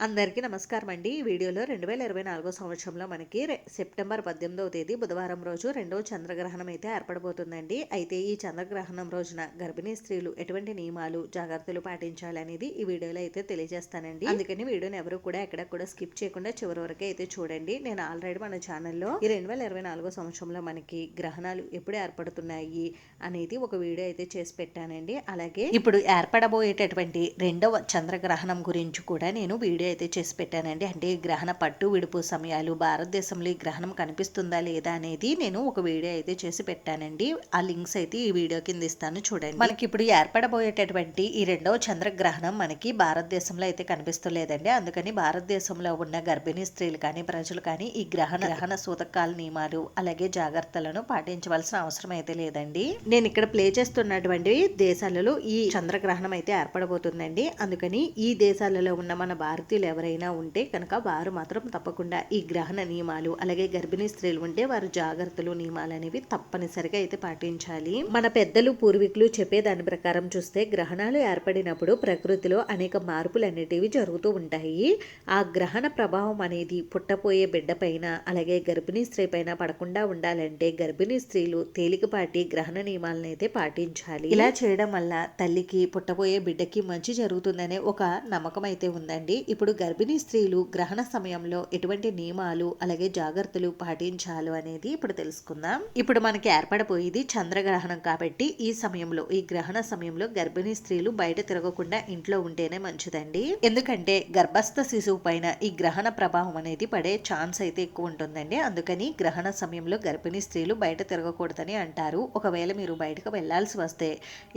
అందరికీ నమస్కారం అండి. ఈ వీడియోలో 2024 సంవత్సరంలో మనకి సెప్టెంబర్ 18వ తేదీ బుధవారం రోజు రెండవ చంద్రగ్రహణం అయితే ఏర్పడబోతుందండి. అయితే ఈ చంద్రగ్రహణం రోజున గర్భిణీ స్త్రీలు ఎటువంటి నియమాలు, జాగ్రత్తలు పాటించాలనేది ఈ వీడియోలో అయితే తెలియజేస్తానండి. అందుకని వీడియోని ఎవరు కూడా ఎక్కడ కూడా స్కిప్ చేయకుండా చివరి వరకు అయితే చూడండి. నేను ఆల్రెడీ మన ఛానల్లో ఈ 2024 సంవత్సరంలో మనకి గ్రహణాలు ఎప్పుడు ఏర్పడుతున్నాయి అనేది ఒక వీడియో అయితే చేసి పెట్టానండి. అలాగే ఇప్పుడు ఏర్పడబోయేటటువంటి రెండవ చంద్రగ్రహణం గురించి కూడా నేను వీడియో అయితే చేసి పెట్టానండి. అంటే ఈ గ్రహణ పట్టు విడుపు సమయాలు, భారతదేశంలో ఈ గ్రహణం కనిపిస్తుందా లేదా అనేది నేను ఒక వీడియో అయితే చేసి పెట్టానండి. ఆ లింక్స్ అయితే ఈ వీడియో కింద ఇస్తాను చూడండి. మనకి ఇప్పుడు ఏర్పడబోయేటటువంటి ఈ రెండవ చంద్రగ్రహణం మనకి భారతదేశంలో అయితే కనిపిస్తలేదండి. అందుకని భారతదేశంలో ఉన్న గర్భిణీ స్త్రీలు కానీ ప్రజలు కానీ ఈ గ్రహణ సూతకాల నియమాలు అలాగే జాగ్రత్తలను పాటించవలసిన అవసరం అయితే లేదండి. నేను ఇక్కడ ప్లే చేస్తున్నటువంటి దేశాలలో ఈ చంద్రగ్రహణం అయితే ఏర్పడబోతుందండి. అందుకని ఈ దేశాలలో ఉన్న మన భారతీయులు ఎవరైనా ఉంటే కనుక వారు మాత్రం తప్పకుండా ఈ గ్రహణ నియమాలు అలాగే గర్భిణీ స్త్రీలు ఉంటే వారు జాగ్రత్తలు నియమాలు అనేవి తప్పనిసరిగా అయితే పాటించాలి. మన పెద్దలు పూర్వీకులు చెప్పే దాని ప్రకారం చూస్తే గ్రహణాలు ఏర్పడినప్పుడు ప్రకృతిలో అనేక మార్పులు అనేటివి జరుగుతూ ఉంటాయి. ఆ గ్రహణ ప్రభావం అనేది పుట్టపోయే బిడ్డ పైన అలాగే గర్భిణీ స్త్రీ పైన పడకుండా ఉండాలంటే గర్భిణీ స్త్రీలు తేలికపాటి గ్రహణ నియమాలను అయితే పాటించాలి. ఇలా చేయడం వల్ల తల్లికి పుట్టబోయే బిడ్డకి మంచి జరుగుతుందనే ఒక నమ్మకం అయితే ఉందండి. ఇప్పుడు గర్భిణీ స్త్రీలు గ్రహణ సమయంలో ఎటువంటి నియమాలు అలాగే జాగ్రత్తలు పాటించాలి అనేది ఇప్పుడు తెలుసుకుందాం. ఇప్పుడు మనకి ఏర్పడబోయేది చంద్రగ్రహణం కాబట్టి ఈ సమయంలో ఈ గ్రహణ సమయంలో గర్భిణీ స్త్రీలు బయట తిరగకుండా ఇంట్లో ఉంటేనే మంచిదండి. ఎందుకంటే గర్భస్థ శిశువు పైన ఈ గ్రహణ ప్రభావం అనేది పడే ఛాన్స్ అయితే ఎక్కువ ఉంటుందండి. అందుకని గ్రహణ సమయంలో గర్భిణీ స్త్రీలు బయట తిరగకూడదని అంటారు. ఒకవేళ మీరు బయటకు వెళ్లాల్సి వస్తే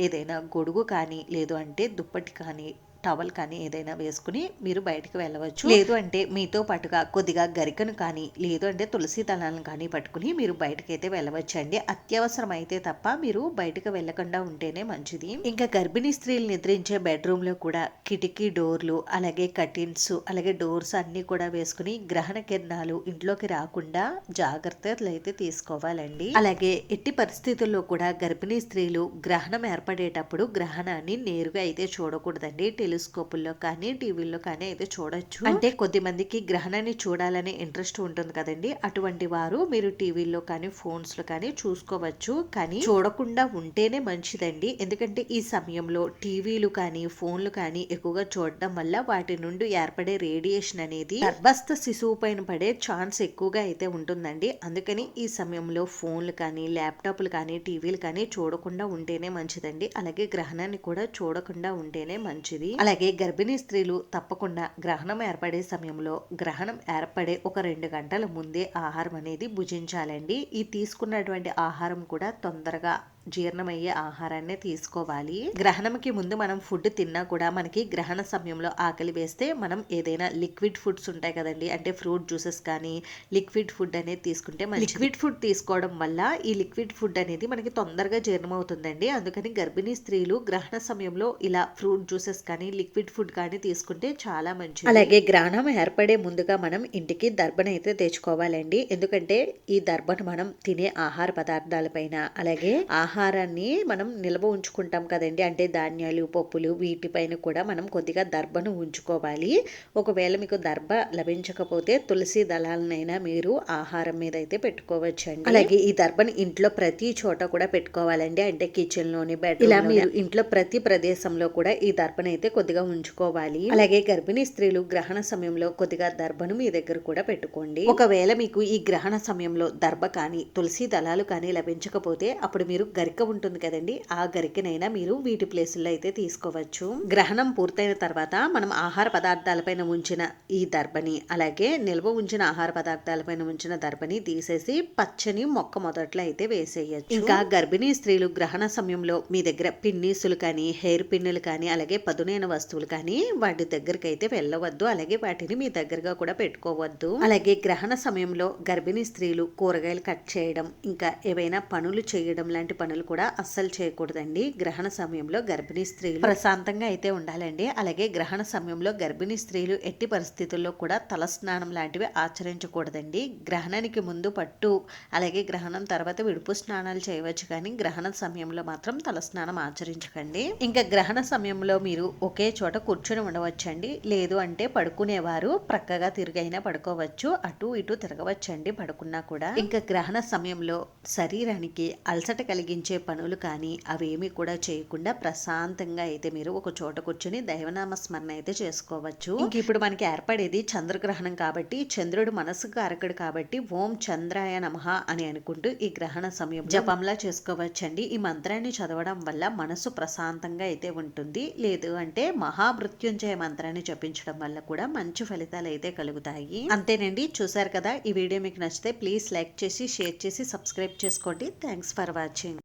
ఏదైనా గొడుగు కానీ లేదు అంటే దుప్పటి కానీ టవల్ కానీ ఏదైనా వేసుకుని మీరు బయటకు వెళ్ళవచ్చు. లేదు అంటే మీతో పాటుగా కొద్దిగా గరికను కానీ లేదు అంటే తులసి దళాలను కానీ పట్టుకుని మీరు బయటకైతే వెళ్ళవచ్చండి. అత్యవసరం అయితే తప్ప మీరు బయటకు వెళ్ళకుండా ఉంటేనే మంచిది. ఇంకా గర్భిణీ స్త్రీలు నిద్రించే బెడ్రూమ్ లో కూడా కిటికీ డోర్లు అలాగే కర్టెన్స్ అలాగే డోర్స్ అన్ని కూడా వేసుకుని గ్రహణ కిరణాలు ఇంట్లోకి రాకుండా జాగ్రత్తలు అయితే తీసుకోవాలండి. అలాగే ఎట్టి పరిస్థితుల్లో కూడా గర్భిణీ స్త్రీలు గ్రహణం ఏర్పడేటప్పుడు గ్రహణాన్ని నేరుగా అయితే చూడకూడదండి. టెలిస్కోపుల్లో కానీ టీవీల్లో కానీ అయితే చూడొచ్చు. అంటే కొద్ది మందికి గ్రహణాన్ని చూడాలనే ఇంట్రెస్ట్ ఉంటుంది కదండి. అటువంటి వారు మీరు టీవీల్లో కానీ ఫోన్స్ లో కానీ చూసుకోవచ్చు. కానీ చూడకుండా ఉంటేనే మంచిదండి. ఎందుకంటే ఈ సమయంలో టీవీలు కానీ ఫోన్లు కానీ ఎక్కువగా చూడడం వల్ల వాటి నుండి ఏర్పడే రేడియేషన్ అనేది గర్భస్థ శిశువు పైన పడే ఛాన్స్ ఎక్కువగా అయితే ఉంటుందండి. అందుకని ఈ సమయంలో ఫోన్లు కానీ ల్యాప్టాప్లు కానీ టీవీలు కానీ చూడకుండా ఉంటేనే మంచిదండి. అలాగే గ్రహణాన్ని కూడా చూడకుండా ఉంటేనే మంచిది. అలాగే గర్భిణీ స్త్రీలు తప్పకుండా గ్రహణం ఏర్పడే సమయంలో గ్రహణం ఏర్పడే ఒక 2 గంటల ముందే ఆహారం అనేది భుజించాలండి. ఈ తీసుకున్నటువంటి ఆహారం కూడా తొందరగా జీర్ణమయ్యే ఆహారాన్ని తీసుకోవాలి. గ్రహణంకి ముందు మనం ఫుడ్ తిన్నా కూడా మనకి గ్రహణ సమయంలో ఆకలి వేస్తే మనం ఏదైనా లిక్విడ్ ఫుడ్స్ ఉంటాయి కదండి, అంటే ఫ్రూట్ జ్యూసెస్ కానీ లిక్విడ్ ఫుడ్ అనేది తీసుకుంటే లిక్విడ్ ఫుడ్ తీసుకోవడం వల్ల ఈ లిక్విడ్ ఫుడ్ అనేది మనకి తొందరగా జీర్ణమవుతుందండి. అందుకని గర్భిణీ స్త్రీలు గ్రహణ సమయంలో ఇలా ఫ్రూట్ జ్యూసెస్ కానీ లిక్విడ్ ఫుడ్ కానీ తీసుకుంటే చాలా మంచిది. అలాగే గ్రహణం ఏర్పడే ముందుగా మనం ఇంటికి దర్భను అయితే తెచ్చుకోవాలండి. ఎందుకంటే ఈ దర్భను మనం తినే ఆహార పదార్థాల పైన అలాగే ఆహారాన్ని మనం నిల్వ ఉంచుకుంటాం కదండి, అంటే ధాన్యాలు పప్పులు వీటిపైన కూడా మనం కొద్దిగా దర్భను ఉంచుకోవాలి. ఒకవేళ మీకు దర్భ లభించకపోతే తులసి దళాలనైనా మీరు ఆహారం మీద అయితే పెట్టుకోవచ్చండి. అలాగే ఈ దర్భను ఇంట్లో ప్రతి చోట కూడా పెట్టుకోవాలండి. అంటే కిచెన్ లోని బెడ్ ఇలా మీరు ఇంట్లో ప్రతి ప్రదేశంలో కూడా ఈ దర్భను అయితే కొద్దిగా ఉంచుకోవాలి. అలాగే గర్భిణీ స్త్రీలు గ్రహణ సమయంలో కొద్దిగా దర్భను మీ దగ్గర కూడా పెట్టుకోండి. ఒకవేళ మీకు ఈ గ్రహణ సమయంలో దర్భ కానీ తులసి దళాలు కానీ లభించకపోతే అప్పుడు మీరు గరిక ఉంటుంది కదండి, ఆ గరికనైనా మీరు వీటి ప్లేసుల్లో అయితే తీసుకోవచ్చు. గ్రహణం పూర్తయిన తర్వాత మనం ఆహార పదార్థాలపైన ఉంచిన ఈ దర్భని అలాగే నిల్వ ఉంచిన ఆహార పదార్థాలపైన ఉంచిన దర్భని తీసేసి పచ్చని మొక్క మొదట్లో అయితే వేసేయచ్చు. ఇంకా గర్భిణీ స్త్రీలు గ్రహణ సమయంలో మీ దగ్గర పిన్నీసులు కానీ హెయిర్ పిన్నులు కానీ అలాగే పదునైన వస్తువులు కానీ వాటి దగ్గరికి అయితే వెళ్ళవద్దు. అలాగే వాటిని మీ దగ్గరగా కూడా పెట్టుకోవద్దు. అలాగే గ్రహణ సమయంలో గర్భిణీ స్త్రీలు కూరగాయలు కట్ చేయడం ఇంకా ఏవైనా పనులు చేయడం లాంటి పనులు పనులు కూడా అస్సలు చేయకూడదండి. గ్రహణ సమయంలో గర్భిణీ స్త్రీలు ప్రశాంతంగా అయితే ఉండాలండి. అలాగే గ్రహణ సమయంలో గర్భిణీ స్త్రీలు ఎట్టి పరిస్థితుల్లో కూడా తలస్నానం లాంటివి ఆచరించకూడదండి. గ్రహణానికి ముందు పట్టు, అలాగే గ్రహణం తర్వాత విడుపు స్నానాలు చేయవచ్చు, కానీ గ్రహణ సమయంలో మాత్రం తలస్నానం ఆచరించకండి. ఇంకా గ్రహణ సమయంలో మీరు ఒకే చోట కూర్చొని ఉండవచ్చండి. లేదు అంటే పడుకునేవారు ప్రక్కగా తిరిగైనా పడుకోవచ్చు, అటు ఇటు తిరగవచ్చండి పడుకున్నా కూడా. ఇంకా గ్రహణ సమయంలో శరీరానికి అలసట కలిగించే పనులు కానీ అవేమి కూడా చేయకుండా ప్రశాంతంగా అయితే మీరు ఒక చోట కూర్చొని దైవనామ స్మరణ అయితే చేసుకోవచ్చు. ఇంక ఇప్పుడు మనకి ఏర్పడేది చంద్రగ్రహణం కాబట్టి, చంద్రుడు మనసు కారకుడు కాబట్టి ఓం చంద్రాయ నమః అని అనుకుంటూ ఈ గ్రహణ సమయం జపంలా చేసుకోవచ్చండి. ఈ మంత్రాన్ని చదవడం వల్ల మనసు ప్రశాంతంగా అయితే ఉంటుంది. లేదు అంటే మహామృత్యుంజయ మంత్రాన్ని జపించడం వల్ల కూడా మంచి ఫలితాలు అయితే కలుగుతాయి. అంతేనండి, చూసారు కదా. ఈ వీడియో మీకు నచ్చితే ప్లీజ్ లైక్ చేసి, షేర్ చేసి, సబ్స్క్రైబ్ చేసుకోండి. Thanks for watching.